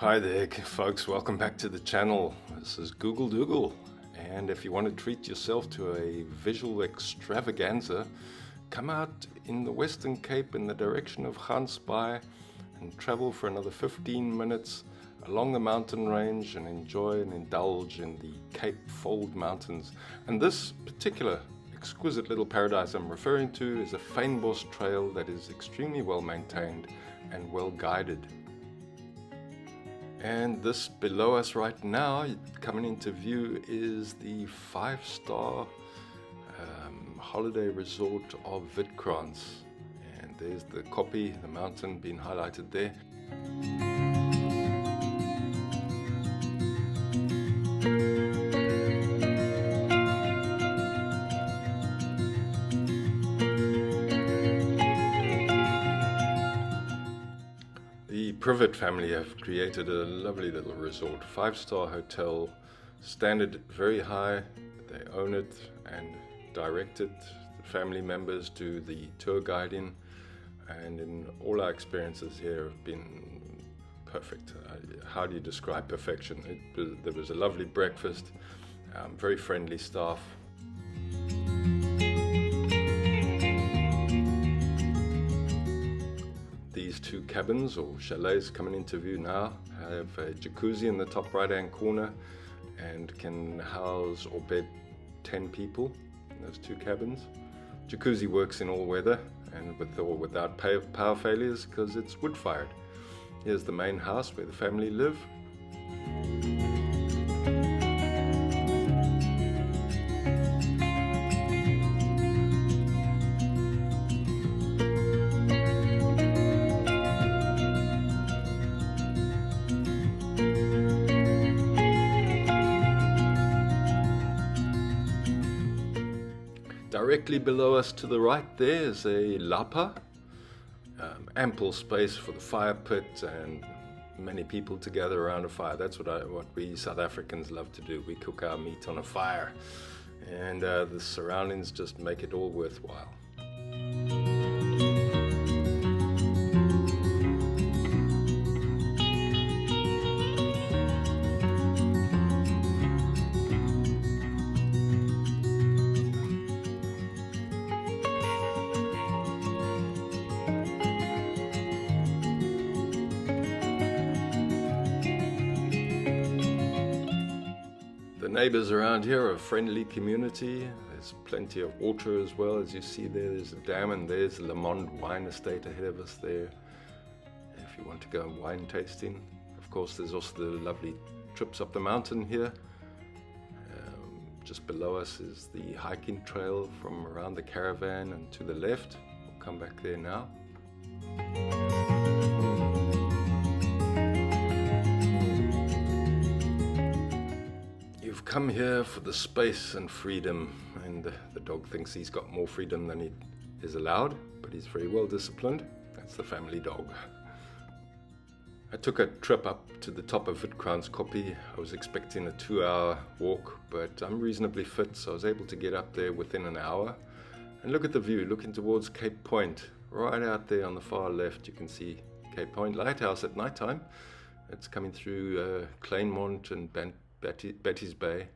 Hi there folks, welcome back to the channel. This is Google Doogle, and if you want to treat yourself to a visual extravaganza, come out in the Western Cape in the direction of Gansbaai and travel for another 15 minutes along the mountain range and enjoy and indulge in the Cape Fold Mountains. And this particular exquisite little paradise I'm referring to is a Fynbos trail that is extremely well maintained and well guided. And this below us right now, coming into view, is the 5-star holiday resort of WITKRANS. And there's the copy, the mountain being highlighted there. The Privet family have created a lovely little resort, 5-star hotel, standard very high. They own it and direct it. The family members do the tour guiding, and in all our experiences here have been perfect. How do you describe perfection? There was a lovely breakfast, very friendly staff. These two cabins or chalets coming into view now have a jacuzzi in the top right hand corner and can house or bed 10 people in those two cabins. Jacuzzi works in all weather and with or without power failures because it's wood fired. Here's the main house where the family live. Directly below us to the right there is a lapa, ample space for the fire pit and many people to gather around a fire. That's what we South Africans love to do. We cook our meat on a fire, and the surroundings just make it all worthwhile. The neighbors around here are a friendly community. There's plenty of water as well. As you see there's a dam, and there's the Lamond wine estate ahead of us there if you want to go wine tasting. Of course, there's also the lovely trips up the mountain here. Just below us is the hiking trail from around the caravan and to the left. We'll come back there now. You've come here for the space and freedom, and the dog thinks he's got more freedom than he is allowed, but he's very well disciplined. That's the family dog. I took a trip up to the top of WITKRANS Kopje. I was expecting a 2-hour walk, but I'm reasonably fit, so I was able to get up there within an hour. And look at the view, looking towards Cape Point. Right out there on the far left, you can see Cape Point Lighthouse at night time. It's coming through Kleinmond and Betty's Bay.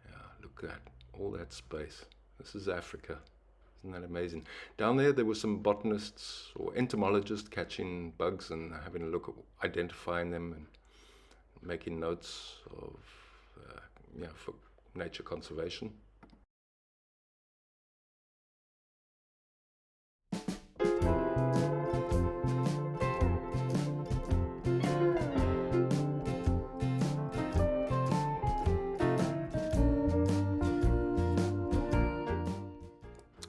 Yeah, look at all that space. This is Africa. Isn't that amazing? Down there were some botanists or entomologists catching bugs and having a look at identifying them and making notes of, for nature conservation.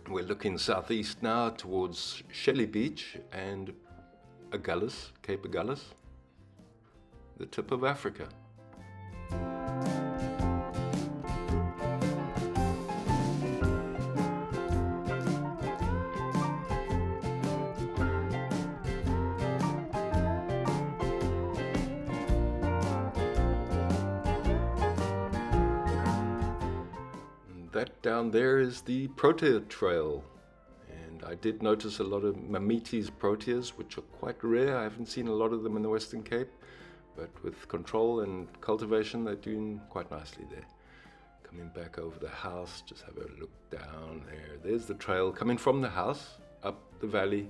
We're looking southeast now towards Shelley Beach and Agulhas, Cape Agulhas, the tip of Africa. That down there is the Protea Trail, and I did notice a lot of Mammites proteas, which are quite rare. I haven't seen a lot of them in the Western Cape, but with control and cultivation, they're doing quite nicely there. Coming back over the house, just have a look down there. There's the trail coming from the house, up the valley,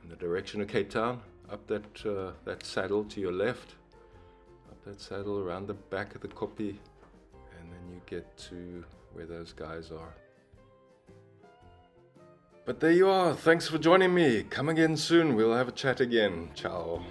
in the direction of Cape Town, up that saddle to your left, up that saddle around the back of the koppie, and then you get to where those guys are. But there you are. Thanks for joining me. Come again soon. We'll have a chat again. Ciao.